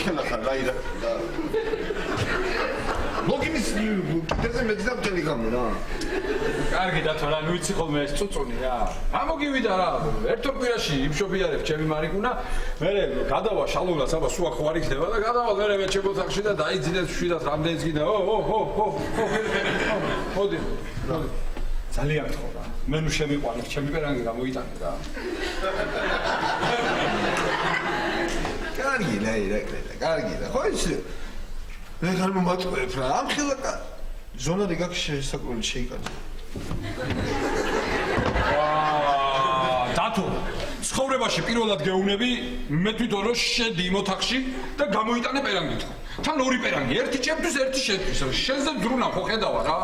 მოხელა ხარ რა ირა და მოგინის კიდეზე მეძავდელი გამო რა კარგი დათო რა ვიცი ხოლმე ეს წუწუნი რა გამოგივიდა რა ერთო კვირაში იმშობიარებ ჩემი მარიკუნა მე გადავა შალულას აბა სულ აქ ვარ იქნება და გადავალ მე მე ჩემოთახში და დაიძინეს შვიდად რამდენიც გინდა მოდი ძალიან გთხოვ რა მე ნუ შემიყვანებ ჩემი პერანგი გამოიტანე რა კარგი რა ირა კარგი რა ხო იცი მე ხარ მომაწყვეტ რა ამ ხელა ზონარი გაქვს შესაკვირველი შეიკაძე დათო ცხოვრებაში პირველად გეუბნები მე თვითონ რომ შედი იმ ოთახში და გამოიტანე პერანგით თან ორი პერანგი ერთი ჩემთვის ერთი შენთვის შენზე ძრუნა ხო ხედავა რა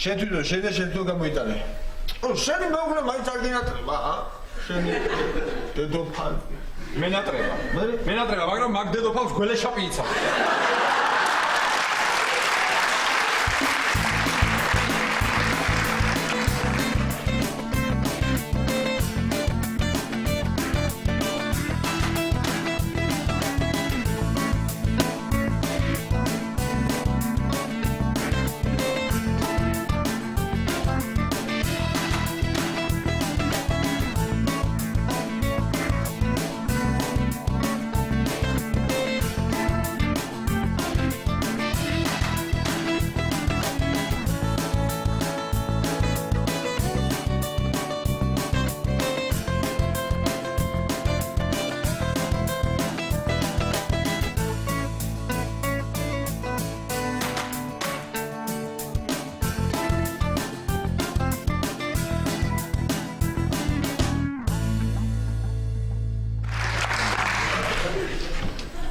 შენ თვითონ გამოიტანე შენი მეუღლე მაინც არ გინატრება შენი დედოფალი მენატრება მაგრამ მაგ დედოფალს გველეშაპი იცავ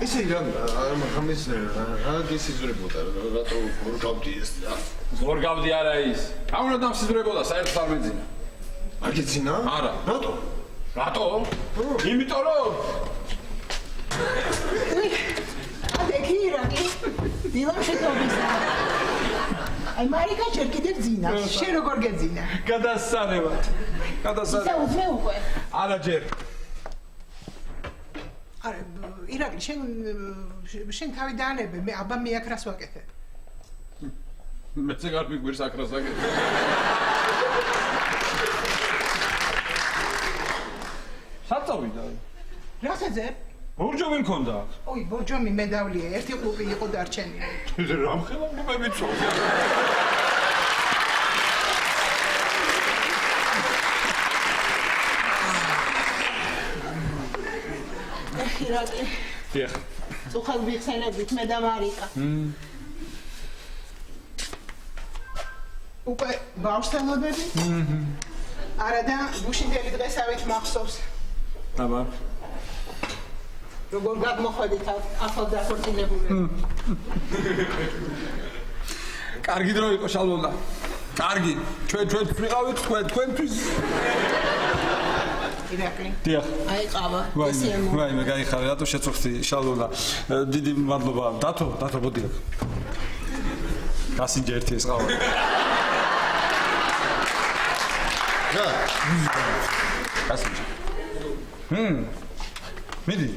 ისე რა ხამის რა გესიზრებოდა რატო გორ გავდი ეს რა გორ გავდი არა ის რა უნდა დამსიზრებოდა საერთოდ არ მეძინა არ გეძინა არა რატო იმიტომ რომ აკი ირაკი დილამ შეტოვისა აი მარიკა ჯერ კიდევ ძინავს შენ როგორ გეძინა გადასწრებად ისა უძმე უკვე არა ჯერ არა ირაკი შენ თავი დაანებე მე აბა მე აქ რას ვაკეთებ მეც არ მიგვირს აქ რას ვაკეთებ საწავიდა რასაძებ ბორჯომი მქონდა ოი ბორჯომი მე დავლია ერთი ყლუპი იყო დარჩენილი რამ ხელა მე ვიცო ირაკი დიახ წუხალ ვიხსენებით მე და მარიკა უკვე ბავშვთანოდები არა და გუშინდელი დღესავით მახსოვს აბა როგორ გადმოხვედით ახალდაქორწინებული კარგი დრო იყო შალმონდა კარგი ჩვენ ვიყავით თქვენთვის ირაკი დიახ აი ყავა ვაიმე გაიხარე რატო შეწუხდი შალმონდა დიდი მადლობა დათო მოდი აქ გასინჯა ერთი ეს ყავა რა გასინჯა მიდი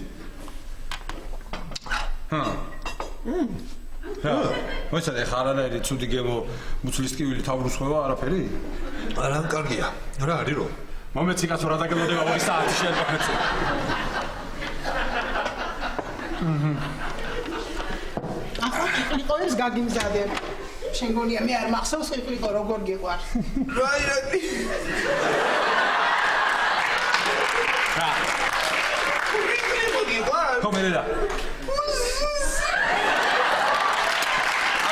მოიცადე ხარ არაერთი ცუდი გემო მუცლის ტკივილი თავრუს ხვევა არაფერი არა კარგია რა არის რომ მომეცი კაცო რა დაგელოდება 2 საათი შეეწოხეცო ახლა ყიყლიყოებს გაგიმზადებ შენ გონია მე არ მახსოვს ყიყლიყო როგორ გიყვარ რა ირაკი რა ყიყლიყო გიყვარ კომერე რა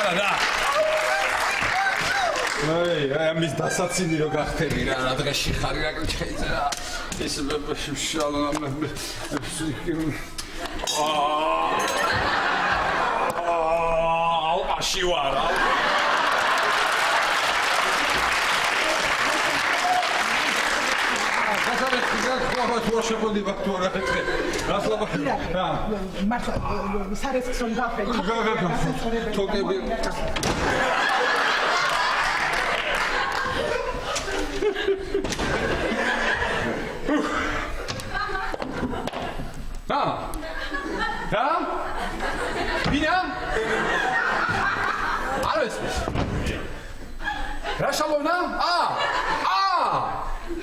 არა რა აი ამის დასაცინი რო გახტები რა დღეში ხარი რა შეიძლება რა ეს შალონა ალყაში ვარ რა შეფონდი ვაქტო რა ხეთე რას ლაბახი რა მართლა სარესკს რომ გაფრენ თოკები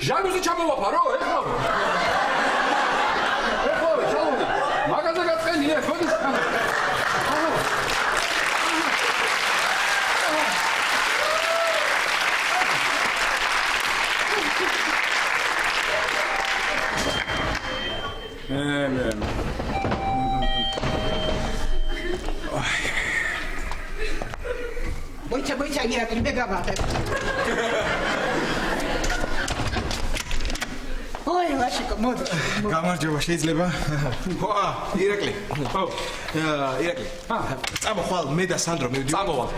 ჟანუსი ჩამოვაფარო, ეხლა. ეხლა ჩალონა. მაგაზე გაწყენია, ხოდის. მოიცა ირაკლი მე გავაღებ. ой, ლაშიკო, მოდი. გამარჯობა, შეიძლება? ვა, ირაკლი. ხო. ირაკლი. წამოხვალ მე და სანდრო მივდივართ. წამოვალ.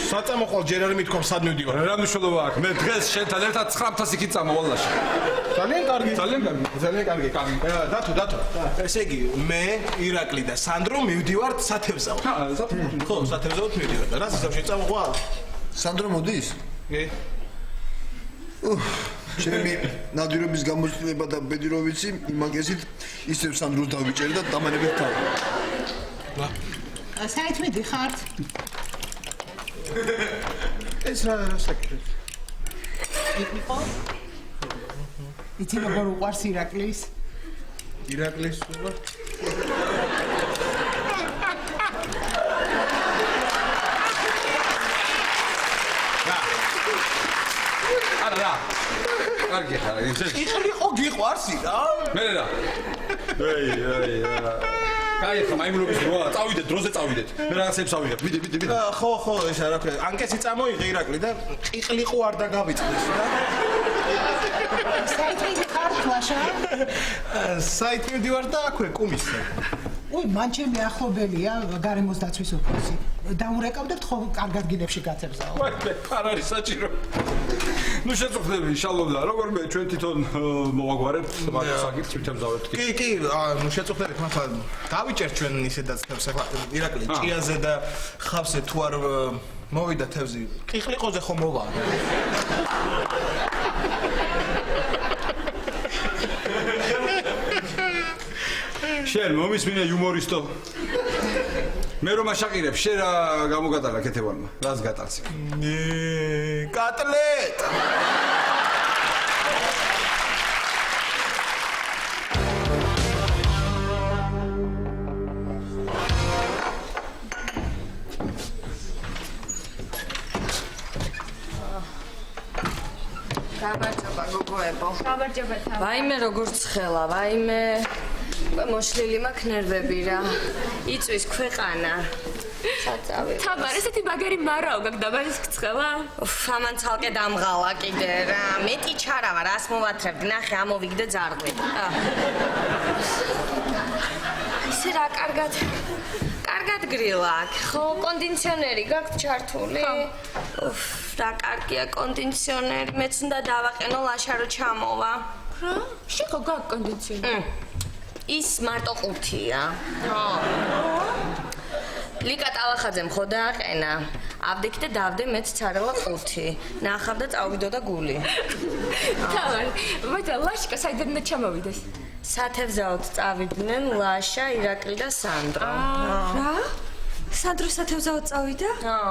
საწამოხვალ ჯერ არ მithქვამ სად მივდივარ. რა მნიშვნელობა აქვს? მე დღეს შენთან ერთად 900 იქით წამოვალ ლაში. ძალიან კარგი. ძალიან კარგი. ძალიან კარგი. დათო. ესე იგი, მე, ირაკლი და სანდრო მივდივართ სათევზაოდ. ხო, სათევზაოდ მივდივართ. რა სისავში წამოხვალ? სანდრო მოდის? კი. ჩემი ნადირობის გამოცდილება და ბედიროვიცი იმაგესით ისევ სანდროს დავიჭერე და დამანებით თავი. საით მიდიხართ? ეს რა საკითხია? იცი როგორ უყვარს ირაკლის? ირაკლის უყვარს? არა. კარგი ხარ, ისე. იყრიყო გიყვარსი რა? მე რა. აი. კაი ხა მაიმუნობის როა, წავიდეთ, დროზე წავიდეთ. მე რაღაცებს ავიღებ. ვიდე. ხო, ეს რა ქვია. ანკესი წამოიღე ირაკლი და ყიყლიყო არ დაგავიწყდეს რა. საით მიდიხართ ლაშა? საით მივდივარ და აქვე კუმისზე. ой, მან ჩემი ახლობელია, გარემოს დაცვის უფროსი. დაურეკავდებთ ხო კარგად გინებში გაცებზაო. ვაი, არ არის საჭირო. ნუ შეწუხდები, შალომდა, როგორ მე ჩვენ თვითონ მოვაგვარებთ მაგას საკითხს ვთემზავებთ კი. კი, ნუ შეწუხდებით, მაგრამ დავიჭერ ჩვენ ისედაც თევზს ახლა ირაკლი ჭიაზე და ხავსზე თუ არ მოვიდა თევზი, ყიყლიყოზე ხომ მოვა. შენ მომისმინე იუმორისტო. მე რომ აშაყირებ, შენ რა გამოგატარა კეთებალმა? რას გატარცი? კატლეტ. გამარჯობა გოგოებო. გამარჯობა თან. ვაიმე როგორ ცხელა, ვაიმე. მოშლილი მაქვს ნერვები რა. იწვის ქვეყანა. საწავი. თამარ, ესეთი მაგარი მარაო გაგდაბარის ცხელა? ამან ცალკე დამღალა კიდე რა. მეტი ჩარავა, რას მოვათრებდი? ნახე, ამოვიგდე ძარღვი. ისე რა კარგად გრილაკ, ხო, კონდიციონერი გაქვს ჩართული? რა კარგია კონდიციონერი, მეც უნდა დავაყენო ლაშა რო ჩამოვა. რა? შენ ხო გაქვს კონდიციონერი? ის მარტო ყუთია. ხო. ლიკა ტალახაძემ ხო დააყენა. ავდექი და დავდე მეც ცარელა ყუთი. ნახავ და წავიდოდა გული. თამარ, მაგრამ ლაშკა საიდან უნდა ჩამოვიდეს? სათევზაოდ წავიდნენ ლაშა, ირაკლი და სანდრო. რა? სანდრო სათევზაოდ წავიდა? ხო.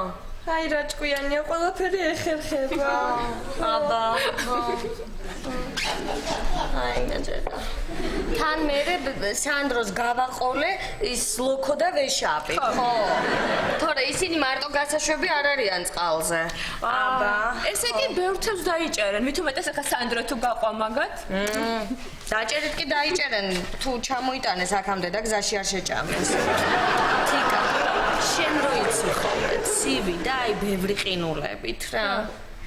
აი რა ჭკვიანია, ყველაფერი ეხერხება. აბა. აი ნაჯერა. თან მერე სანდროს გავაყოლე ის ლოქო და ვეშაპი, ხო? თორე ისინი მარტო გასაშვები არ არიან წყალზე. აბა. ესე იგი ბევრ თევზს დაიჭერენ, მით უმეტეს ახლა სანდრო თუ გაყვა მაგათ? დაჭერეთ კი დაიჭერენ, თუ ჩამოიტანეს აქამდე და გზაში არ შეჭამეს. თიკა, შენ რო იცი ხოლმე, ცივი და აი ბევრი ყინულებით რა.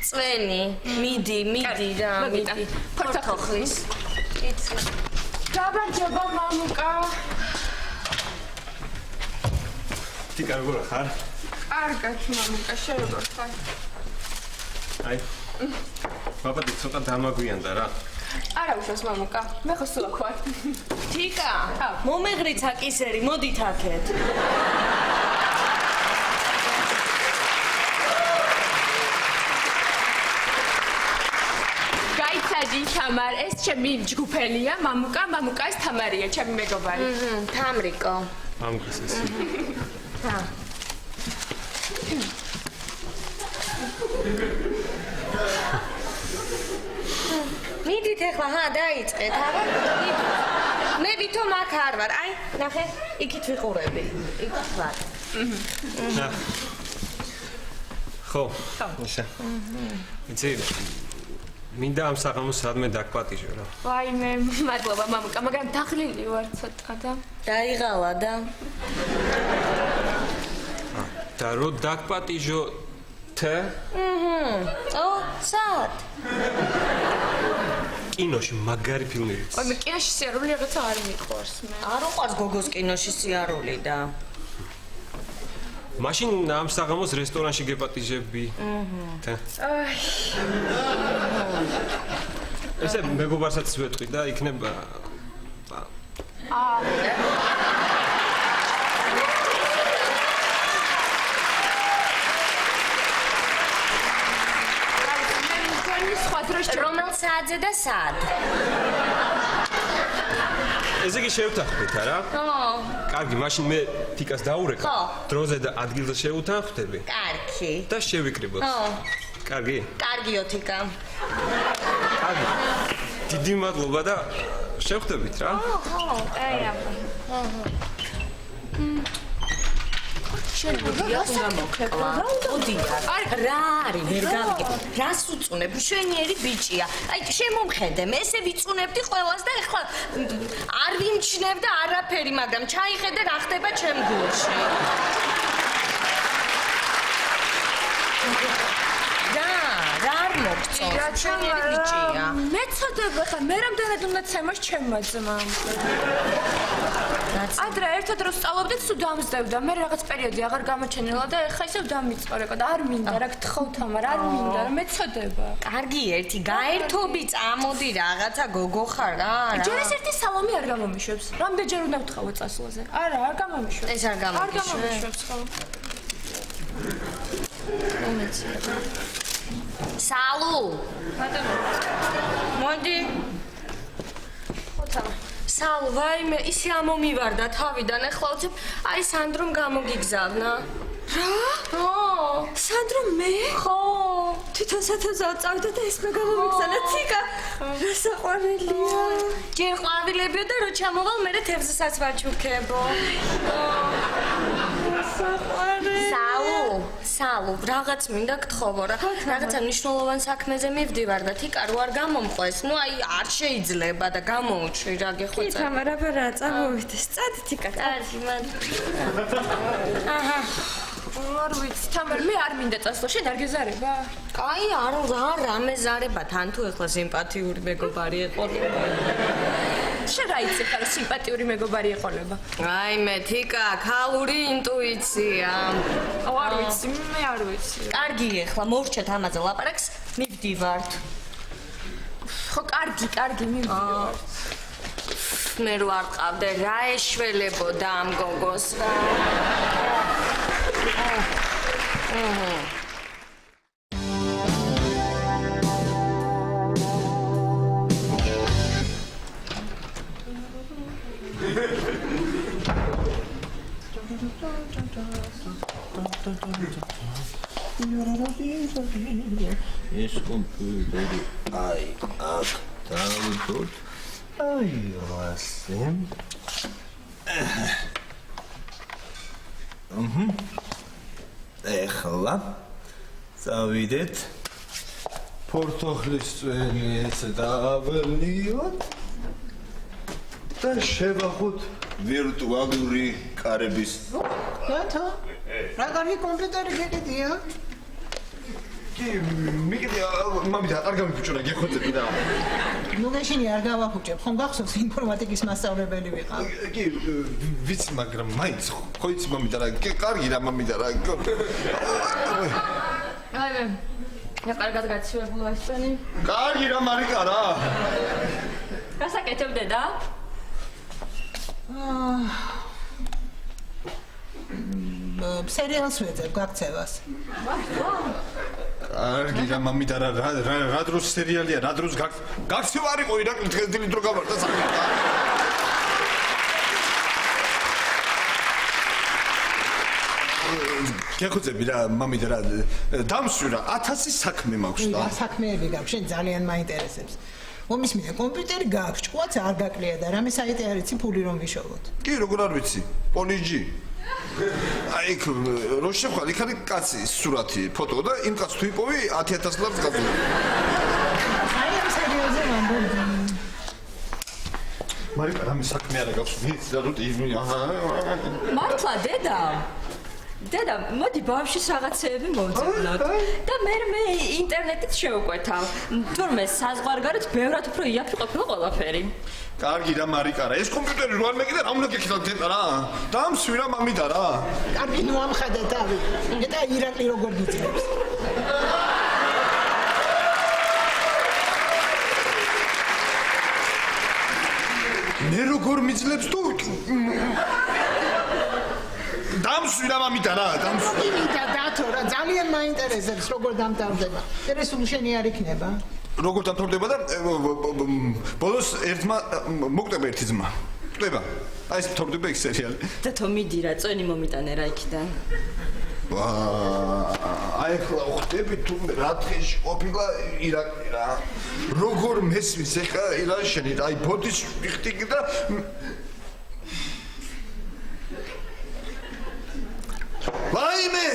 წვენი, მიდი რა, მიდი. ფორთოხლის. იცი. გამარჯობა მამუკა. თიკა როგორ ხარ? კარგად მამუკა, შენ როგორ ხარ? აი. ბაბადი ცოტა დამაგვიანდა რა. არა უშავს მამუკა, მე ხო სულ ვარ. თიკა, მომეღრიცა კისერი, მოდით აქეთ. გაიცადი თამარ, ეს ჩემი ჯგუფელია, მამუკა ეს თამარია, ჩემი მეგობარი. თამრიკო. მამუკას ეს. ეხლა დაიწყეთ აბა მე ვითომ აქ არ ვარ აი ნახე იქით ვიყურები იქ ვარ ხო ისე იცი მინდა ამ საღამოს სადმე დაგპატიჟო რა ვაიმე მადლობა მამუკა მაგრამ დაღლილი ვარ ცოტა და დაიღალა და და რო დაგპატიჟო თე ო სად კინოში მაგარი ფილმი ვიცი ვაიმე კინოში სიარული რაღაცა არ მიყვარს მე არ უყვარს გოგოს კინოში სიარული და მაშინ ამ საღამოს რესტორანში გეპატიჟები თე ესე მეგობარსაც ვეთყვი და იქნება რომელ საათზე და სად? ესე იგი შევთანხმდით არა? ხო. კარგი, მაშინ მე თიკას დაურეკა. ხო. დროზე და ადგილზე შევთანხმდები. კარგი. და შევიკრიბოთ. ხო. კარგი? კარგიო თიკა. კარგი. დიდი მადლობა და შევხვდებით რა. ხო, აი აბა. შენ მოდიას უნდა მოხდება. მოდია. რა არის ვერ გავიგე. რას უწუნებ? შვენიერი ბიჭია. აი შემომხედე, მე ესე ვიწუნებდი ყველას და ეხლა არ ვიმჩნევ და არაფერი, მაგრამ ჩაიხედე რა ხდება ჩემ გულში. რა არ მოგწონს? შვენიერი ბიჭია. მეცოდება ხა მე რამდენად უნდა ცემოს ჩემმა ძმამ. ადრე ერთად რო სწავლობდით სულ დამზდებდა მე რაღაც პერიოდი აღარ გამოჩენილა და ეხა ისევ დამიწყორეკა და არ მინდა რა გთხოვ თამარ არ მინდა რა მეცოდება კარგი ერთი გაერთობი წამოდი რაღაცა გოგო ხარ რა ჯერ ეს ერთი სალამი არ გამომიშვებს რამდენჯერ უნდა ვთხოვო წასვლაზე არა არ გამომიშვებს ეს არ გამომიშვებს ხო სალუ მოდი სალ ვაიმე ისი ამომივარდა თავიდან ეხლა უცებ აი სანდრომ გამოგიგზავნა რა? ო სანდრომ მე? ხო თვითონ სათევზაო წავიდა და ეს მე გამომიგზავნა თიკა რა საყვარელია ჯერ ყვავილებიო და რო ჩამოვალ მე თევზასაც ვაჩუქებო სალუ რაღაც მინდა გთხოვო რა რაღაცა მნიშვნელოვან საქმეზე მივდივარ და თიკა რო არ გამომყვეს ნუ აი არ შეიძლება და გამოუჩვი რა გეხვეწა კი თამარ აბა წამოვიდეს წადი თიკა კარგი მან აჰა არ ვიცი თამარ მე არ მინდა წასვლა შენ არ გეზარება კაი რა მეზარება თან თუ ეხლა სიმპათიური მეგობარი ეყოლება შენ რა იცი ხარ სიმპათიური მეგობარი ეყოლება აი მე თიკა ქალური ინტუიცია არ ვიცი მე არ ვიცი კარგი ეხლა მოვრჩეთ ამაზე ლაპარაკს მივდივართ ხო კარგი მივდივართ მე რო არ ყავდე რა ეშველებოდა ამ გოგოს რა ეს კომპიუტერი აი აქ დავდოთ აი ასე ეხლა წავიდეთ პორტოხლის წვენი ეს დავლიოთ და შევახოთ ვირტუალური კარების რატო? რა კარგი კომპიუტერი გეკიდია? კი მიგდია მამიდა არ გამიფუჭრა გეხოცები და ნუ გაშინი არ გავაფუჭებ ხომ გახსოვს ინფორმატიკის მასწავლებელი ვიყავ კი ვიცი მაგრამ მაინც ხო იცი მამიდა რა კარგი რა მამიდა რა აი მე კარგად გაცივებულა ეს წენი კარგი რა მარიკა რა გასაკეთებდე და სერიალს ვეძებ გაქცევას კარგი რა მამიდა რა დროს სერიალია რა დროს გაქცევა არ იყო ირაკლი დღეს დრო გამართა საქმე გეხოცები რა მამიდა რა დამსვირა 1000 საქმე მაქვს და საქმეები გაქვს შენ ძალიან მაინტერესებს ომის მინდა კომპიუტერი გააქვს, ჭკვაც არ გაკლია და რამე საიტი არ იცი ფული რომ ვიშოვოთ. კი, როგორ არ ვიცი? პოლიჯი. აი, რო შევხვალ, იქ არის კაცის სურათი, ფოტო და იმ კაცს თუ იპოვი 10,000 ლარს გაძლევ. აი ამ სერიოზზე ვამბობ. მარიკა, რამე საქმე არა გაქვს, ვიცი რა რუტი მართლა დედა, მოდი ბავშვის რაღაცეები მოვძებნოთ და მე ინტერნეტით შევკვეთავ. თურმე საზღვარგარეთ ბევრად უფრო იაფი ყოფილა ყველაფერი. კარგი რა მარიკა რა, ეს კომპიუტერი რო არ მეკიდა, რა უნდა გეკითხოთ დედა რა? დამსვი რა მამიდა რა. კარგი, ნუ ამხადე თავი. და ირაკლი როგორ გიწევს? მე როგორ მიძლებს თუ დამსვი რა მამიდა რა, დამსვი. იმიდა დათო რა, ძალიან მაინტერესებს როგორ დამთავრდება. ერესულ შენი არ იქნება. როგორ დამთავრდება და ბოლოს ერთმა მოკვდება ერთი ძმა. ხდება. აი ეს მთავრდება იქ სერიალი. დათო მიდი რა, წვენი მომიტანე რა იქიდან. აი ახლა ხდები თუ რა დღეში ყოფილა ირაკლი რა. როგორ მესმის ახლა ირაშენი რა, აი ბოდის ვიხტიკი და ვაიმე!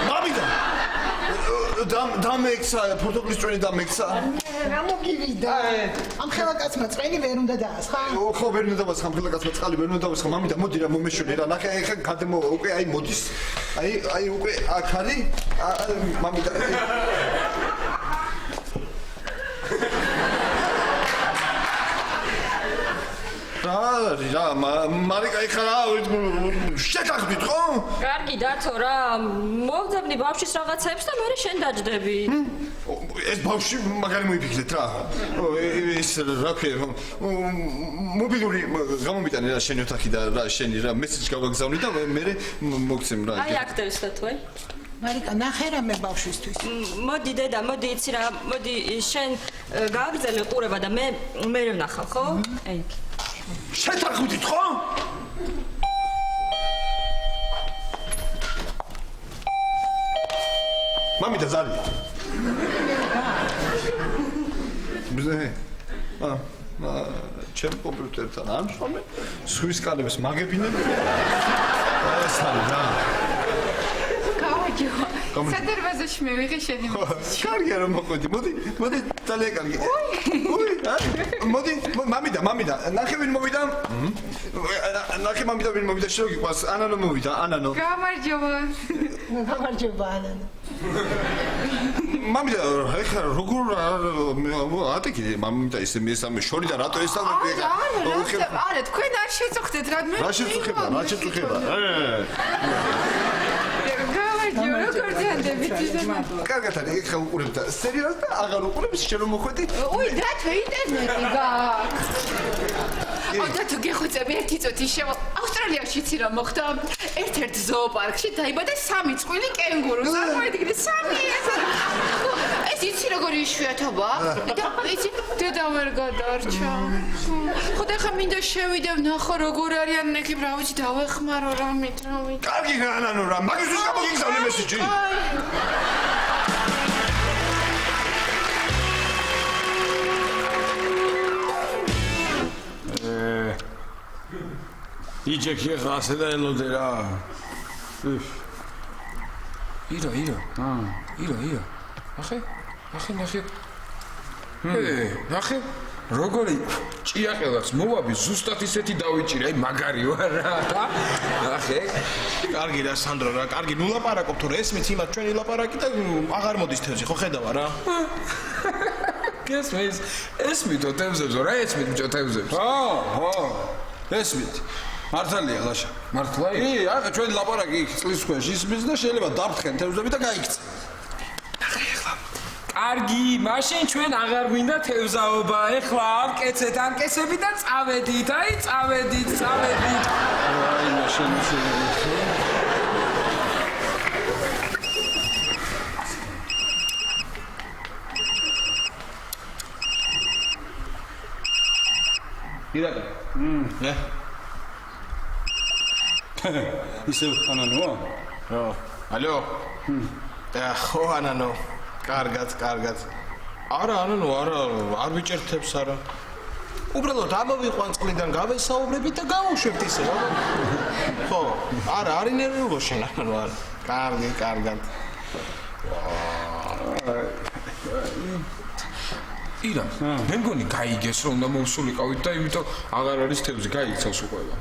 მამიდა! დამექცა, პორტუგალის წვენი დამექცა. რა მოგივიდა? ამ ხელა კაცმა წვენი ვერ უნდა დაასხა? ხო, ვერ უნდა დავასხა, ამ ხელა კაცმა წყალი ვერ უნდა დავასხა. მამიდა, მოდი რა მომეშვიდე რა. ნახე, ახლა გადმო უკვე აი მოდის. აი უკვე აქ არის. მამიდა. რა, მარიკა ეხლა რა შეგახდით ხო? კარგი დათო რა, მოვძებნი ბავშვის რაღაცებს და მე შენ დაჯდები. ეს ბავშვი მაგარი მოიფიქრეთ რა. ეს რა ქვია, მობილური გამომიტანე რა შენი ოთახი და რა შენი რა მესეჯი გავაგზავნი და მე მოგცემ რა. აი აქ დევს დათო აი. მარიკა, ნახე რა მე ბავშვისთვის. მოდი დედა, მოდი იცი რა, მოდი შენ გააგრძელე ყურება და მე ვნახავ, ხო? აი. შეთანხმდით ხო? მამიდა ზარი. ბზე. ჩემ კომპიუტერთან ამშვამე, სხვის კანებს მაგებინებ. ეს არის რა. სადარბაზოში მივიღე შენი. კარგი არა მოყვედი. მოდი, ძალიან კარგი. უი, მოდი, მამიდა, ნახე ვინ მოვიდა? ნახე მამიდა ვინ მოვიდა, შენ გიყვარს, ანანო მოვიდა, ანანო. გამარჯობა. გამარჯობა ანანო. მამიდა, ეხლა როგორ ატიკი მამიდა ისე მესამე შორი და რატო ესწავლები ეხლა? არა, თქვენ არ შეწუხდეთ რა მე. რა შეწუხება? როგორ ძანდებით ისე? კარგად არის, ეხლა უყურებ და სერიალს და აღარ უყურებ, შენ რომ მოხვედი? უი, დათო ინტერნეტი გაქვს. დათო გეხოცები ერთი წუთი შევა. ავსტრალიაში იცი რა მოხდა? ერთ-ერთ ზოოპარკში დაიბადა 3 წყვილი კენგურუ. წარმოიდგინე 3 ეს იცი როგორი იშვიათობა? და იცი დედა ვერ გადარჩა. ხო და ხა მინდა შევიდე ვნახო როგორ არიან ნეკი, რა ვიცი დავეხმარო რამით. კარგი რა, ანანო რა, მაგისთვის გამოგიგზავნე მესიჯი. იჯექი ხა ასე და ელოდე რა. ირა. ნახე. ნახე. როგორი ჭიაყელას მოვაბი ზუსტად ისეთი დავიჭირე, აი მაგარი ვარ რა. ნახე. კარგი რა სანდრო რა, კარგი, ნუ ლაპარაკობ თუ რა ესმით იმათ ჩვენი ლაპარაკი და აღარ მოდის თევზი, ხო ხედავა რა. გესმის? ესმითო თევზებსო, რა ესმით ბიჭო თევზებს? ხო. ესმით. მართალია ლაშა. მართლა? კი, ახლა ჩვენი ლაპარაკი იქ წლის ქვეშ ისმის და შეიძლება დაფრთხენ თევზები და გაიქცე. კარგი, მაშინ ჩვენ აღარ გვინდა თევზაობა. ეხლა ამკეცეთ ამკეცები და წავედით. აი, წავედით. აი, მაშინ ირაკლი. ნე. ისე ანანოა? რა. ალო. ხო ანანო. კარგად. არა, არ ვიჭერთებს არა. უბრალოდ ამოვიყვან წყლიდან გავესაუბრებით და გავუშვებთ ისე, რა. ხო, არა, არ ინერვიულო შენ, არა. კარგად. ირა, მე მგონი გაიგეს რომ უნდა მოვსულიყავით და იმიტომ აღარ არის თევზი, გაიქცევს უყვება.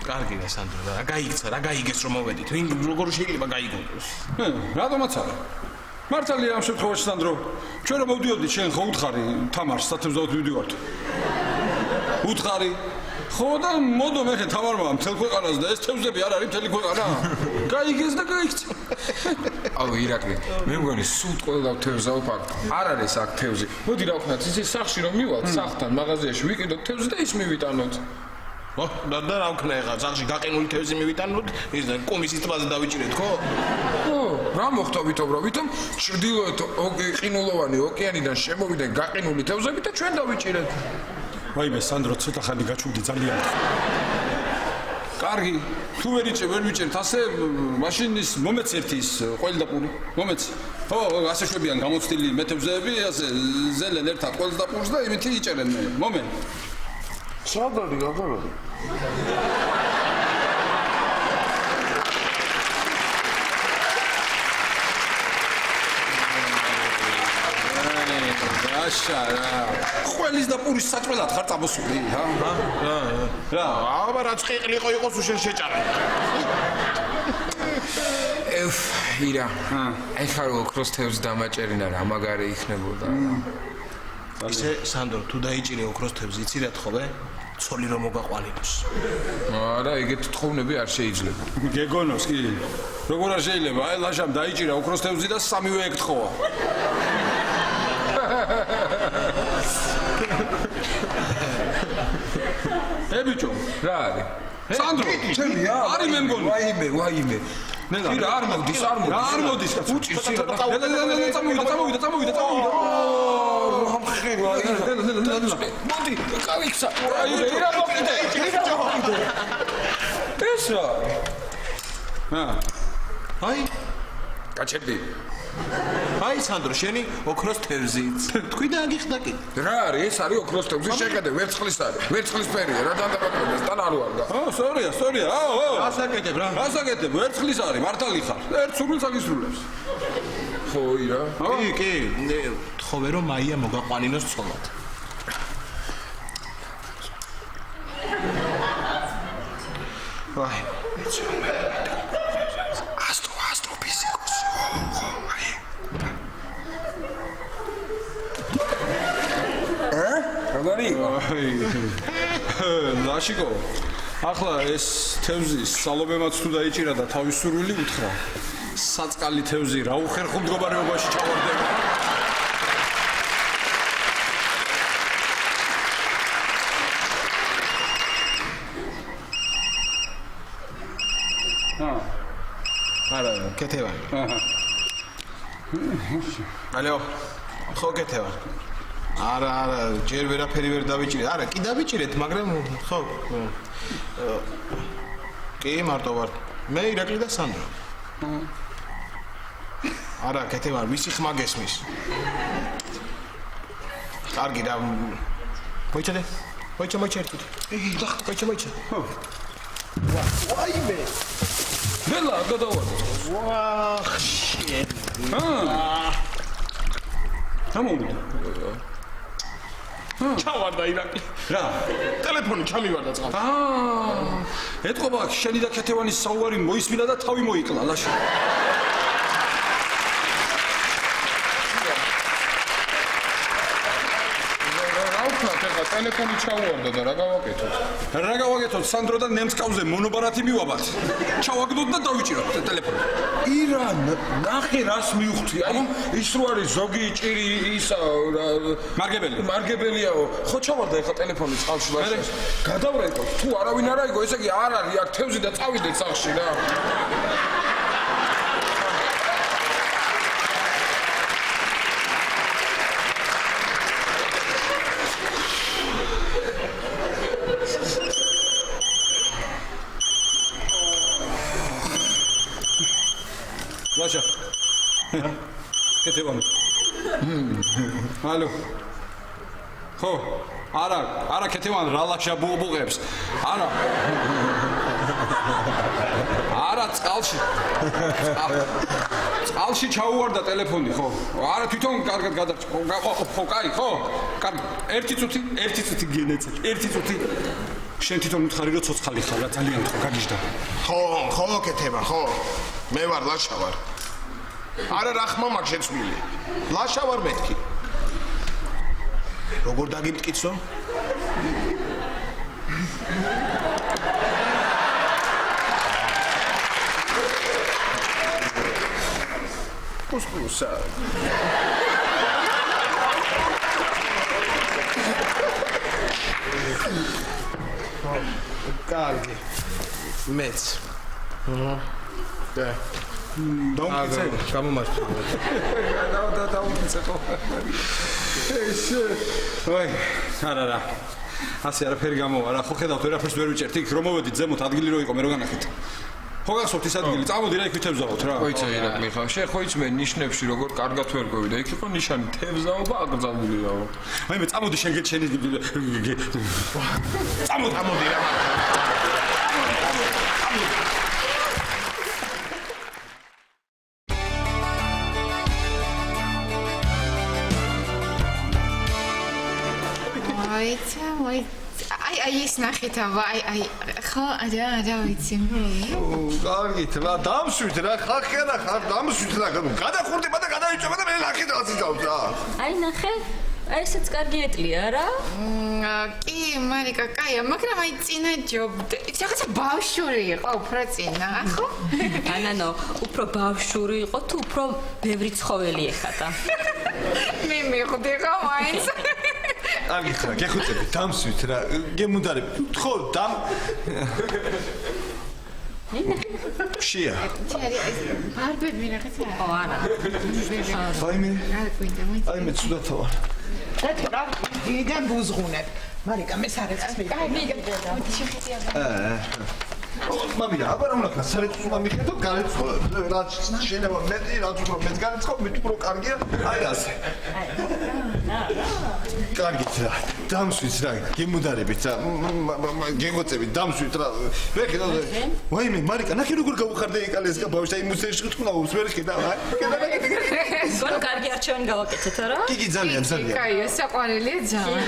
კარგია სანდრო, რა გაიგეს რომ მოვედით. ვინ როგორ შეიძლება გაიგოს? რატომაც არა? მართალია ამ შემთხვევაში სანდრო, ჩვენ რომ მოვდიოდით შენ ხო უთხარი თამარს სათევზაოდ მივდივართ. უთხარი ხო და მოდო მე ხე თამარმა მთელ ქვეყანას და ეს თევზები არ არის მთელი ქვეყანა. გაიგეს და გაიქცა. აუ ირაკლი, მე მგონი სულ ყველა თევზაო ფაქტ. არ არის აქ თევზი. მოდი რა ვქნათ, ისე სახში რომ მივალთ, სახთან მაღაზიაში ვიკიდოთ თევზი და ის მივიტანოთ. და რა ვქნა ეხლა, სახში გაყინული თევზი მივიტანოთ, ის კომისის ტბაზე დავიჭირეთ, ხო? ო, რა მოხდა ვითომ ჩრდილოეთ ყინულოვანი ოკეანიდან შემოვიდნენ გაყინული თევზები და ჩვენ დავიჭირეთ. ვაიმე სანდრო, ცოტა ხანი გაჩვდი ძალიან. კარგი, თუ ვერ ვიჭერთ ასე, მაშინ ის მომეც ერთის ყველდაპური, მომეც. ხო, ასე შვებიან გამოცდილი მეთევზეები, ასე ზელენ ერთად ყველდაპურს და იმითი იჭერენ მე. მომე. სადარი გაგაროდი. აშარა. ყველის და პურის საჭმელად ხარ წამოსული, ჰა? რა? აბა რაც ყიყლიყო იყოს უშენ შეჭარა. ირა, ეხლა რო ოქროს თევზი დამაჭერინა რა მაგარი იქნებოდა. ისე სანდრო, თუ დაიჭირე ოქროს თევზი, იცი რა თხოვე? ცოლი რომ მოგაყვანინოს. არა, ეგეთ თხოვნები არ შეიძლება. გეგონოს კი. როგორ არ შეიძლება? აი ლაშამ დაიჭირა ოქროს თევზი და სამივე ეკთხოა. ბიჭო, რა არის? სანდრო, ჩემია, არის მე მგონი. ვაიმე. ირა არ მოდის. რა არ მოდის? უჭირს ირა. წამოვიდა. მოდი, გავიქცა. ირა მოკიდე. ეს რა? აი, გაჩერდი. აი სანდრო, შენი ოქროს თევზიც. თქვი და აგიხდა კი. რა არის? ეს არის ოქროს თევზი, შეხედე, ვერცხლის არის. ვერცხლისფერია, რა დანდაბაკდეს, თან არ ვარგა. სწორია. ასაკეთებ რა. ასაკეთებ, ვერცხლის არის, მართალი ხარ. ერთ სურვილს აგისრულებს. ხო, ირა. კი, თხოვე რომ მაია მოგაყვანინოს ცოლად. აი, ასტროფიზიკოსი. ხო, აი. როგორი? ლაშიკო, ახლა ეს თევზი სალობემაც თუ დაიჭირა და თავის სურვილი უთხრა. საწყალი თევზი რა უხერხო მდგომარეობაში ჩავარდება? არა, კეთევანი. ალო, ხო კეთევანი. არა, ჯერ ვერაფერი ვერ დავიჭირე. არა, კი დავიჭირეთ, მაგრამ ხო. კი, მარტო ვარ. მე ირაკლი და სანდრო. არა, კეთევანი, ვისი ხმა გესმის? კარგი და მოიჭადე. მოიჭა ერთით. მოიჭა. ვაიმე. მელა გადავარ. ვახ, შენ. გამოვიდა. ჩავარდა ირაკლი. რა? ტელეფონი ჩამივარდა წყალში. ეთყობა შენი და ქეთევანის საუბარი მოისმინა და თავი მოიკლა ლაშა. ტელეფონი ჩავარდა და რა გავაკეთოთ? რა გავაკეთოთ? სანდრო და ნემსკავზე მონობარათი მივაბათ. ჩავაგდოთ და დავიჭიროთ ტელეფონი. ირა, ნახე რას მივხვდი. აი, ის რო არის ზოგი ჭირი ისა მარგებელიაო. ხო ჩავარდა ეხა ტელეფონი წყალში ლაშა. გადავრეკოთ. თუ არავინ არ აიგო, ესე იგი არ არის აქ თევზი და წავიდეთ სახში რა. ლაშა. ქეთევანი. ალო. ხო, არა ქეთევან რა ლაშა ბუღებს. არა წყალში. წყალში ჩაუვარდა ტელეფონი, ხო? არა თვითონ კარგად გადარჩა. ხო, კაი, ხო? კარგი. 1 წუთი გენეცე. 1 წუთი. შენ თვითონ მითხარი რომ ცოცხალი ხარ, რა ძალიან ხო გაგიჟდა. ხო, კეთება, ხო. მე ვარ ლაშა ვარ. არა რა ხმა მაქვს შეცვლილი. ლაშა ვარ მეთქი. როგორ დაგიმტკიცო? კუსკუსა. კარგი. მეც. და დამკიცე. გამომართვა. დაუმკიცე ხო. აი, არა. ასე არაფერი გამოვა რა. ხო ხედავთ, ვერაფერს ვერ ვიჭერთ. იქ რომ მოვედით ზემოთ ადგილი რო იყო, მე რო განახეთ. ხო გახსოვთ ის ადგილი? წამოდი რა იქ ვიჩებზავოთ რა. ხო იცი ირაკლი ხა. შენ ხო იცი მე ნიშნებში როგორ კარგად ვერ ყვევი და იქ იყო ნიშანი თევზაობა აკრძალულია. აი მე წამოდი შენ გეჩენი. წამოდი რა. აი ის ნახეთ აბა აი ხო რა ვიცი კარგით რა დამსვით რა ხარ დამსვით რა გადახურდება და გადაიწება და მე ნახეთ რა ციცავს რა აი ნახე ესეც კარგი ეტლია რა კი მარიკა კაია მაგრამ აი წინა ჯობდე რაღაცა ბავშვური იყო უფრო წინა ხო ანანო უფრო ბავშვური იყო თუ უფრო ბევრი ცხოველი ეხატა მე მიხდი რა მაინც კარგით რა გეხუწები დამსვით რა გემუნდარები ხო დამ შია ბარბები რაღაცა ო არა აი მე ცუდათა ვარ რა დიდან ბუზღუნებ მარიკა მე სარეცხს მამიდა აბა რა უნდა სარეცხს მომიხედო გარეცხო რა შეიძლება მეტი რა უფრო მეტ გარეცხო მე უფრო კარგია აი ასე კარგით რა დამსვით რა გემუდარებით რა გეგოწებით დამსვით რა მე ხედავ ვაიმე მარიკა ნახე როგორ გავუხარდე ეკალეს გაბავშვი აი მუსეში თქვა უსვერი ხედავ გონ კარგი არჩევანი გავაკეთეთ რა კი ძალიან კაია საყვარელია ძალიან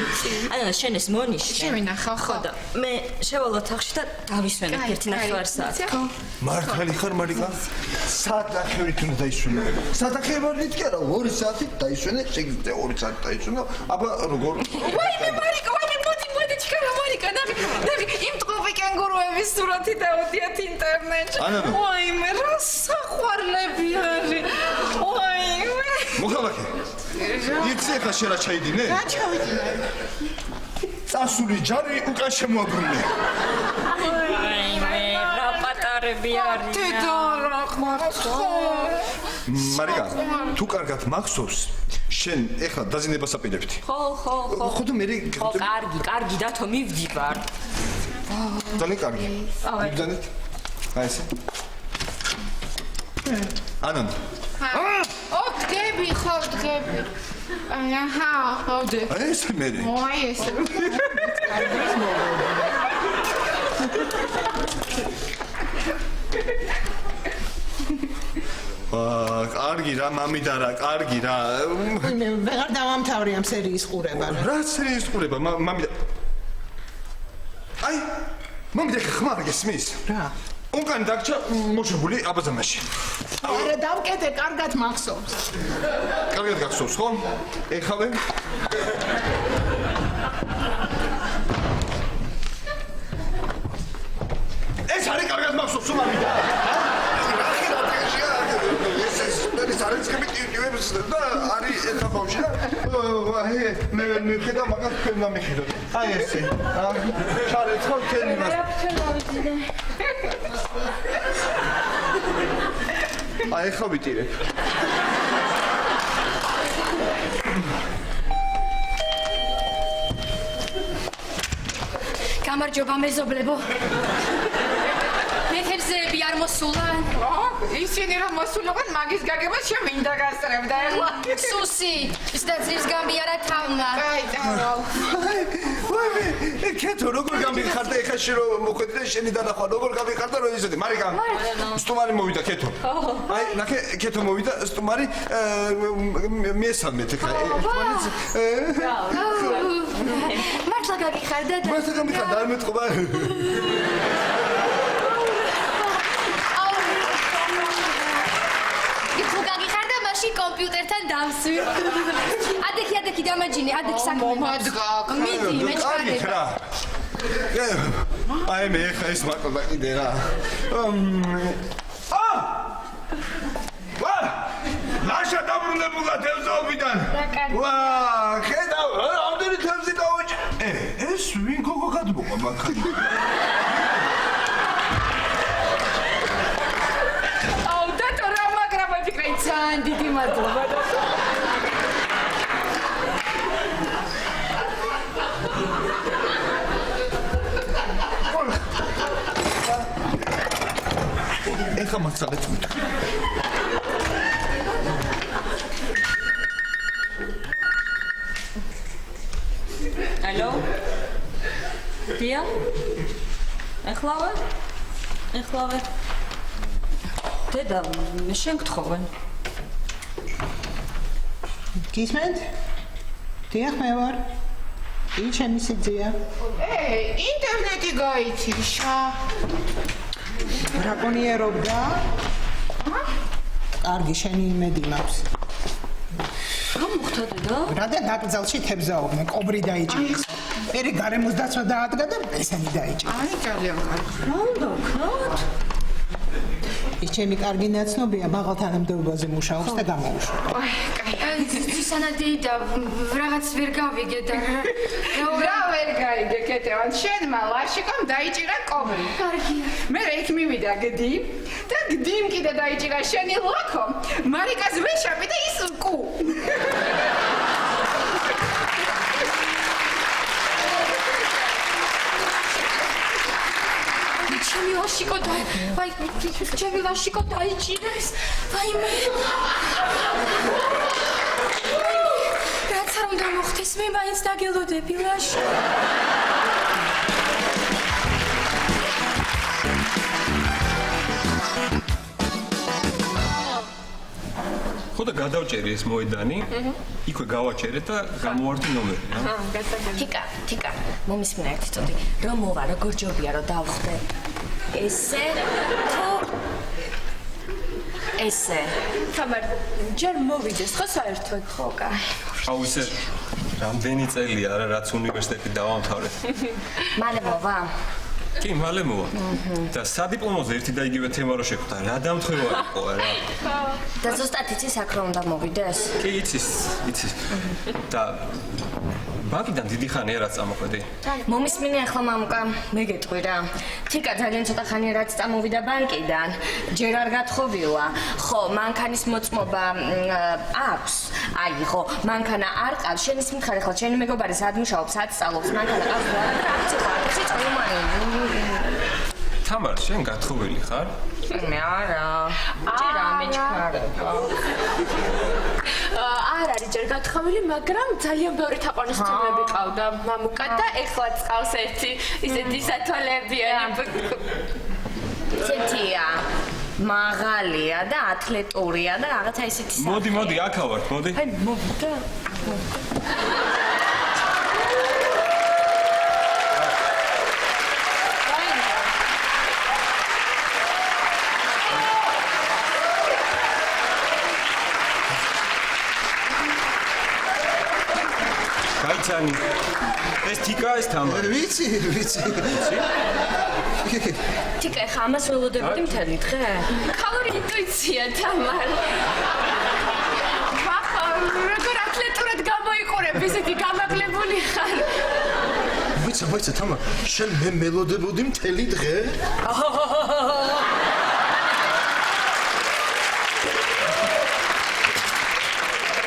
ანუ შენ ეს მონიშნე შევინახავ ხო და მე შევალოთ ახში და დავისვენებ ერთი ნახევარსაათი ხო მართალი ხარ მარიკა საათახევით უნდა დაისვენო საათახევით კი არა 2 საათით დაისვენე შეგიძლია 2 საათით დაისვენო აბა როგორ ვაიმე მარიკა ვაიმე მოდი ჩქარა მარიკა ნახე იმ ტყუპი კენგურუების სურათი დავდიათ ინტერნეტში ვაიმე რა საყვარლები არის ვაიმე მოხალხე იცი ხა შენ რა ჩაიდინე რა ჩავიდინე წასული ჯარი უკან შემოაბრუნე რა პატარები არის დედა რა ხმარცხო მარიკა თუ კარგად მახსოვს შენ ეხლა დაზინებას აპირებდი ხო ხო და მე ხო კარგი დათო მივდივარ ძალიან კარგი მიბძანეთ აი ესე ანან ო დღები ხო დღები აჰა ხოდე აი ესე მე აი ესე კარგი რა მამიდა რა კარგი რა ვეღარ დავამთავრე ამ სერიის ყურება რა სერიის ყურება მამიდა აი მამიდა ხმარ გესმის რა უკან დაგჭა მოშებული აბაზანაში არა დავკეთე კარგად მახსოვს კარგად გახსოვს ხო ეხავე ეს არის კარგად მახსოვს მამიდა სარეცხები ტივებს და არის ეხა ბავშვი და მე მიხედა მაგას თქვენ დამიხედოთ აი ესე შარეცხო თქვენი მას აი ეხა ვიტირებ გამარჯობა მეზობლებო მე თებს მაღაზიები არ მოსულან? ისინი რომ მოსულობენ, მაგის გაგებას შემინდა გასწრებდა ეხლა. სუსი, ის და ძირს გამბიარა თავმა. კაი, დავალ. ვაი, კეთო, როგორ გამიხარდა ეხლა შე რომ მოხვედრე შენი დანახვა, როგორ გამიხარდა რომ ისეთი, მარიკა. სტუმარი მოვიდა კეთო. აი, ნახე, კეთო მოვიდა, სტუმარი მესამეთ ეხლა. მართლა გაგიხარდა და მართლა გამიხარდა, არ მეტყობა. კომპიუტერთან დავსვი. ადექი დამაჯინე, ადექი საქმე. მომადგა. მიდი, მეჩქარება. აი მე ხა ის მარტო კიდე რა. ვა! ლაშა დაბრუნებულა თევზაობიდან. ვა, ხედავ, ამდენი თევზი დავუჭ. ეს ვინ გოგო გადმოყვა მაგხან. ძალიან დიდი მადლობა და ეხა მაგცალეთ მით. ალო? დია? ეხლავე? დედა, შენ გთხოვენ? გისმენთ? დიახ, მე ვარ. ის ჩემი სიძია. ინტერნეტი გაიციშა. რაკონიერობდა? კარგი, შენი იმედი მაქვს. რა მოხდა დედა? რადა დაკრძალში თევზაობდნენ, კობრი დაიჭირეს. მერე გარემოს დაცვა დაადგა და ესენი დაიჭირეს. აი, ძალიან კარგი. რა უნდა ვქნათ? ის ჩემი კარგი ნაცნობია, მაღალ თანამდებობაზე მუშაობს და გამოუშვა. კაი, სანადი და რაღაც ვერ გავიგე და რა ვერ გაიგე, კეთევან, შენმა ლაშიკომ დაიჭირა კობრი. კარგია. მე იქ მივიდა გდიმ და გდიმ კიდე დაიჭირა შენი ლაქო, მარიკას ვეშაპი და ის კუ. ჩემი ლაშიკო დაიჭირეს. ვაიმე. რაც არ უნდა მოხდეს, მე მაინც დაგელოდები ლაშო. ხო და გადავჭერი ეს მოედანი, იქვე გავაჭერე და გამოვარდი ნომერი, რა. თიკა, მომისმინა ერთი წუთი. რომ მოვა, როგორ ჯობია რომ დავხდე. ესე თუ ესე. თამარ, ჯერ მოვიდეს ხო საერთოდ? ხო, კაი. აუ ისე რამდენი წელია რა რაც უნივერსიტეტი დავამთავრე. მალე მოვა. კი, მალე მოვა. და სადიპლომოზე ერთი და იგივე თემა რო შეხვდა, რა დამთხევა იყო რა. და ზუსტად იცის აქ რომ უნდა მოვიდეს? კი, იცის. და ბანკიდან დიდი ხანია რაც წამოყვედი. მომისმინე ახლა მამუკა, მე გეტყვი რა. თიკა ძალიან ცოტა ხანია რაც წამოვიდა ბანკიდან. ჯერ არ გათხოვილა. ხო, მანქანის მოწმობა აქვს. აი, ხო, მანქანა არ ყავს. შენის მითხარი ხო, შენი მეგობარი სად მუშაობს, სად სწავლობს, მანქანა ყავს რა? რა წვიმანი. თამარ, შენ გათხოვილი ხარ? მე არა. ჯერ ამეჩქარება. არ არის ჯერ გათხოვილი, მაგრამ ძალიან ბევრი თაყვანისმცემლები ყავდა მამუკა და ეხლაც ყავს ერთი ისეთი სათვალეებიანი. ცეთია. მაღალია და ათლეტურია და რაღაცა ისეთი მოდი, აქა ვარ, მოდი. აი, მოვიდა. გაიცანი. ეს თიკა, ეს თამარი. ვიცი. თიკა, ხა ამას ველოდებოდი მთელი დღე? ქალური ინტუიცია, თამარ. ვახა, როგორ ათლეტურად გამოიყურებ, ისეთი გამაგლებული ხარ. ვიცი, თამარ, შენ მე მელოდებოდი მთელი დღე?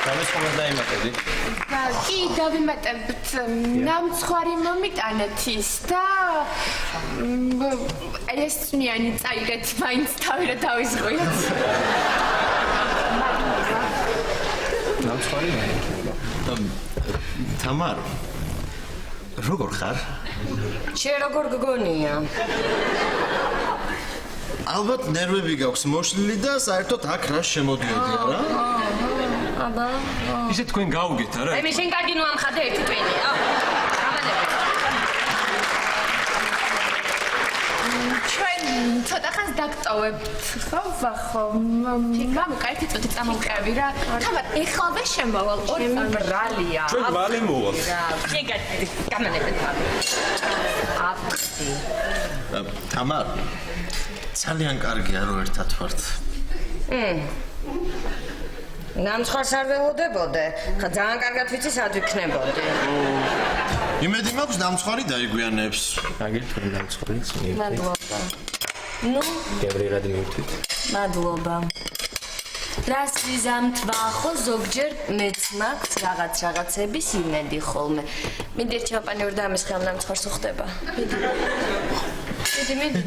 გამესხომას დაიმატებდი. კი, დავიმატებთ. ნამცხვარი მომიტანეთ ის და ესწმიანი წაიღეთ, მაინც თავი რა დავიზღვიოთ. ნამცხვარი? თამარ. როგორ ხარ? შენ როგორ გგონია? ალბათ ნერვები გაქვს მოშლილი და საერთოდ აქ რა შემოდიოდი არა? აბა. ისე თქვენ გაუგეთ არა? მე შენ კარგი ნუ ამხადე ერთი ტვინი. ჩვენ ცოტა ხანს დაგტოვებთ, ხო, ვახო. მამო, კაი წუთი წამოვყევი რა. თამარ, ეხლავე შემოვალ, ორი ბრალია. ჩვენ მალე მოვალ. შენ გამანებთ თავი. აფხი. თამარ. ძალიან კარგია რომ ერთად ვართ. ნამცხვარს არ ველოდებოდე. ხა ძალიან კარგად ვიცი სად ვიქნებოდი. იმედი მაქვს ნამცხვარი დაიგვიანებს. აგერ თქვენ ნამცხვარიც მივიდეთ. მადლობა. ნუ, გებრიელად მივიდეთ. მადლობა. რას ვიზამთ ვახო, ზოგჯერ მეც მაქვს რაღაცების იმედი ხოლმე. მინდა ერთ შამპანი ვერ დამესხე ამ ნამცხვარს უხდება. მიდი.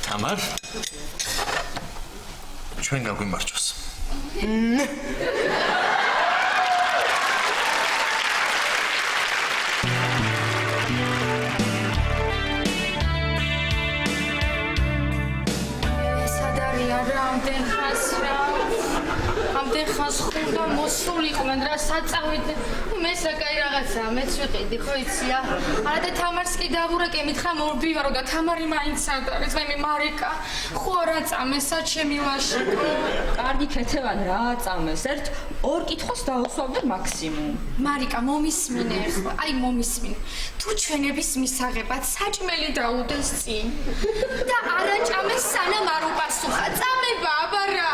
თამარ. ჩვენ გაგვიმარჯოს. ამდენ ხანს ხუნდა მოსულიყვნენ რა საწავიდნენ. მეც რა კაი რაღაცაა, მეც ვიყიდი, ხო იცია? არა და თამარს კი დავურეკე, მითხრა მორბივარო და თამარი მაინც არ არის, მე მარიკა. ხო რა წამესა ჩემი ლაშიკო. კარგი ქეთევან რა წამეს. ერთ ორ კითხვას დაუსვავდე მაქსიმუმ. მარიკა მომისმინე, აი მომისმინე. თუ ჩვენების მისაღებად საჭმელი დაუდეს წინ და არაჭამეს სანამ არ უპასუხა. წამება აბა რა.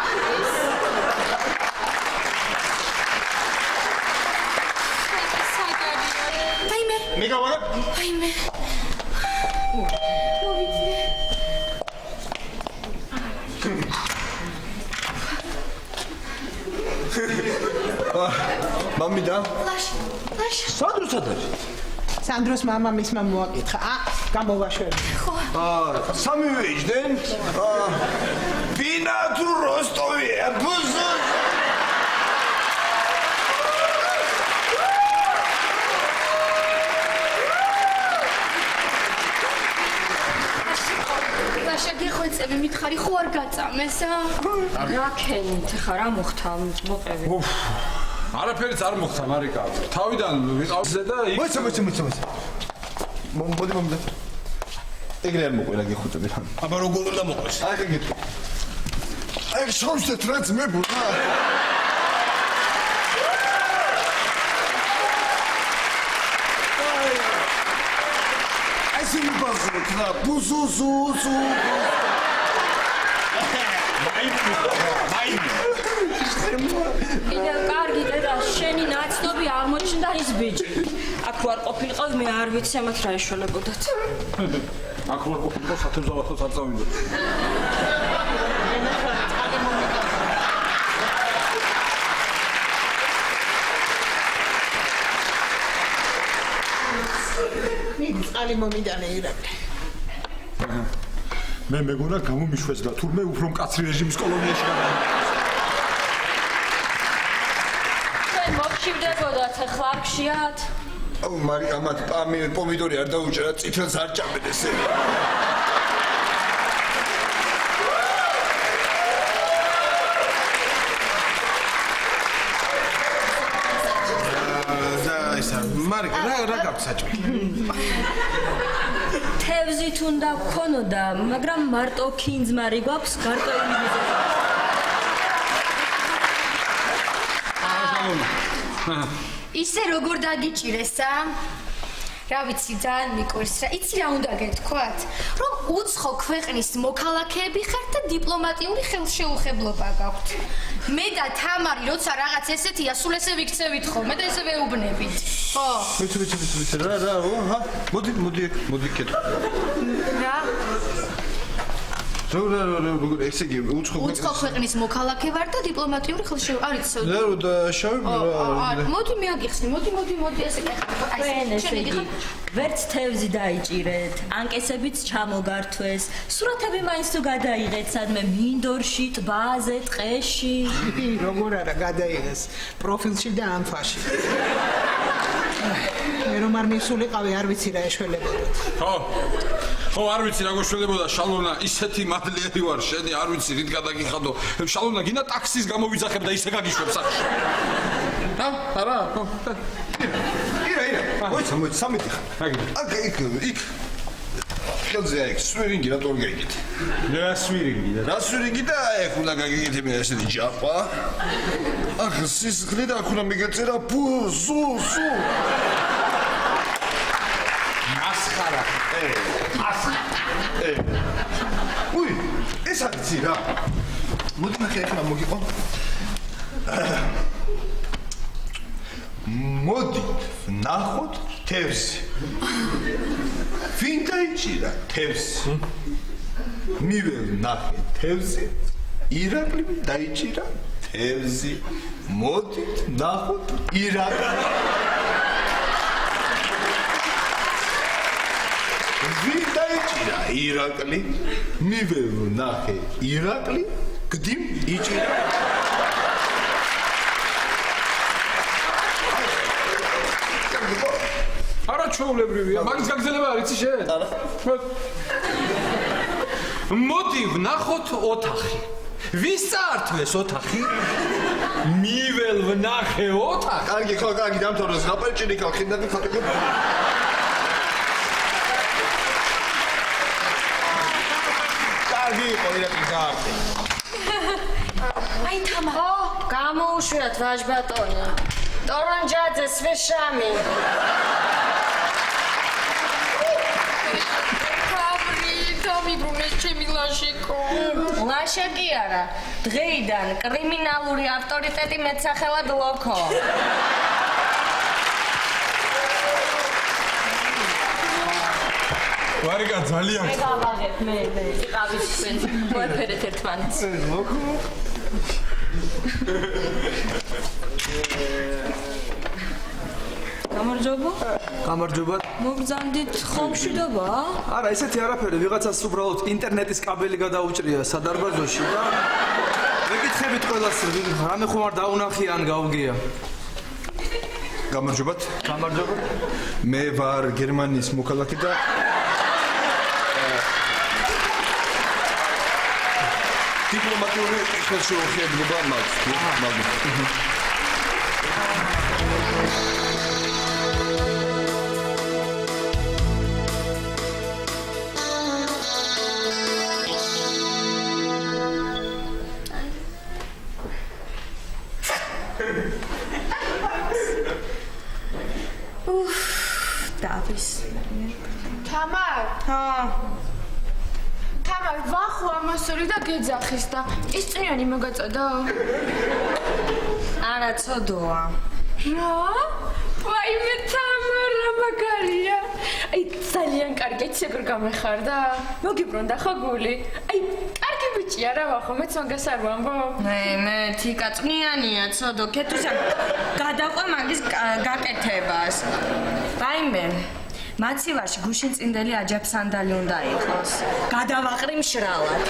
მე გავარა? აი მე. მოვიძნე. მამიდა? ლაშ. სანდროც არის? სანდროს მამამისმა მოაკითხა. გამოვაშვები. სამივე იჯდნენ? ბინა თუ როსტოვია? ბუზო შეგეხვეწები მითხარი ხო არ გაწამესა? რა ქენით ხა რა მოხდა მოყევი. არაფერიც არ მოხდა მარიკა. თავიდან ვიყავზე და მოიცა. მოდი მომდა. ეგრე არ მოყვა გიხუწები რა. აბა როგორ უნდა მოყვეს? აი გიგეთ. აი შევშეთ რა ძმებო რა. აი სიმბაზო რა ბუზუზუ. მინდა კარგი და შენი ნაცნობი აღმოჩნდა ის ბიჭი. აქ ვარ ყოფილიყავ მე არ ვიცი ამათ რა ეშველებოდათ. აქ ვარ ყოფილიყო სათევზავათოს არ წავიდე. მიდი წყალი მომიდანე ირაკლი. მე მეგონა გამომიშვეცდა თურმე უფრო მკაცრი რეჟიმის კოლონიაში გადავიდა. თქვენ მოგშივდებოდათ ახლა არ გშიათ? მარიკა მათ პომიდორი არ დაუჭერა, წითელს არ ჭამენ ესე. მარიკა რა გაქვს საჭმელი? თევზით უნდა გქონოდა, მაგრამ მარტო ქინძმარი გვაქვს გარკვეული მიზეზი. ისე როგორ დაგიჭირესა? რა ვიცი ძალიან მიკვირს რა. იცი რა უნდა გეთქვათ? რომ უცხო ქვეყნის მოქალაქეები ხართ და დიპლომატიური ხელშეუხებლობა გაქვთ. მე და თამარი როცა რაღაც ესეთია, სულ ესე ვიქცევით ხოლმე და ესე ვეუბნებით. ხო? ვიცი რა მოდი კეთო. რა? როგორ ესე იგი უცხო უცხო ქვეყნის მოქალაქე ვარ და დიპლომატიური ხელშეუხებელი არის და შავი მოდი მე აგიხსნი მოდი ესე ჩვენ ესე იგი ვერც თევზი დაიჭირეთ, ანკესებიც ჩამოგართვეს, სურათები მაინც თუ გადაიღეთ სადმე მინდორში, ტბაზე, ტყეში. როგორ არა გადაიღეს პროფილში და ამფაში. მე რომ არ მისულიყავი, არ ვიცი რა ეშველებოდა. ხო, არ ვიცი რა გოშველებოდა შალონა, ისეთი მადლიერი ვარ შენი, არ ვიცი რით გადაგიხადო. შალონა გინდა ტაქსის გამოვიძახებ და ისე გაგიშვებ სახში. არა. მოიცა სამეთი ხარ. იქ ხელზე აქ სვირინგი რა თქმა გიგეთ. რა სვირინგი და აქ უნდა გაგიგეთე მე ესეთი ჯაყვა. აქ სისხლი და აქ უნდა მიგეწერა სუ. მასხარა. უი, ეს არის რა. მოდი ნახე ახლა მოგიყო. მოდი ნახოთ თევზი. ვინ დაიჭირა თევზი? მივე ნახე თევზი. ირაკლი დაიჭირა თევზი. მოდი ნახოთ ირაკლი. ვინ დაიჭირა ირაკლი? მივე ნახე ირაკლი. გდიმ იჭირა. არა ჩვეულებრივია, მაგის გაგზელება არ იცი შენ? არა. მოდი ვნახოთ ოთახი. ვის წაართვეს ოთახი? მიվել ვნახე ოთახი. კარგი, დამთავრდა ზღაპარჭინი ხალხი და ხალხი. კარგი იყო ირაკლი გაარდე. აი თამა. გამოუშვიათ ვაჟბატონი. ტორონჯაძე სვეშამი. ლაშაკი არა, დღეიდან კრიმინალური ავტორიტეტი მეტსახელად ლოქო. ვარიკა ძალიან მე გავაღებ, მე იყავის თქვენ მოეფერეთ ერთმანეთს. ლოქო. გამარჯობა. მოგზანდით ხომშვიდობა? არა, ესეთი არაფერი, ვიღაცას უბრალოდ ინტერნეტის კაბელი გადაუჭრია სადარბაზოში და მეკითხებით ყველას, რამე ხომ არ დაუნახია ან გაუგია. გამარჯობათ. გამარჯობა. მე ვარ გერმანიის მოქალაქე და დიპლომატიური ხელშეუხებლობა მაქვს. თამარ, ვახო ამასური და გეძახის და ის წნიანი მოგაწოდა? არა, ცოდოა. რა? ვაიმე თამარ, რა მაგარია. აი, ძალიან კარგი, ეგ გამეხარდა. მოგიბრუნდა ხო გული? აი, კარგი ბიჭია რა ვახო, მეც მაგას არ ვამბო. მე თიკა წნიანია, ცოდო, ქეთუშა გადაყვა მაგის გაკეთებას. ვაიმე მაცივარში გუშინ წინდელი აჯაფსანდალი უნდა იყოს. გადავაყრი მშრალად.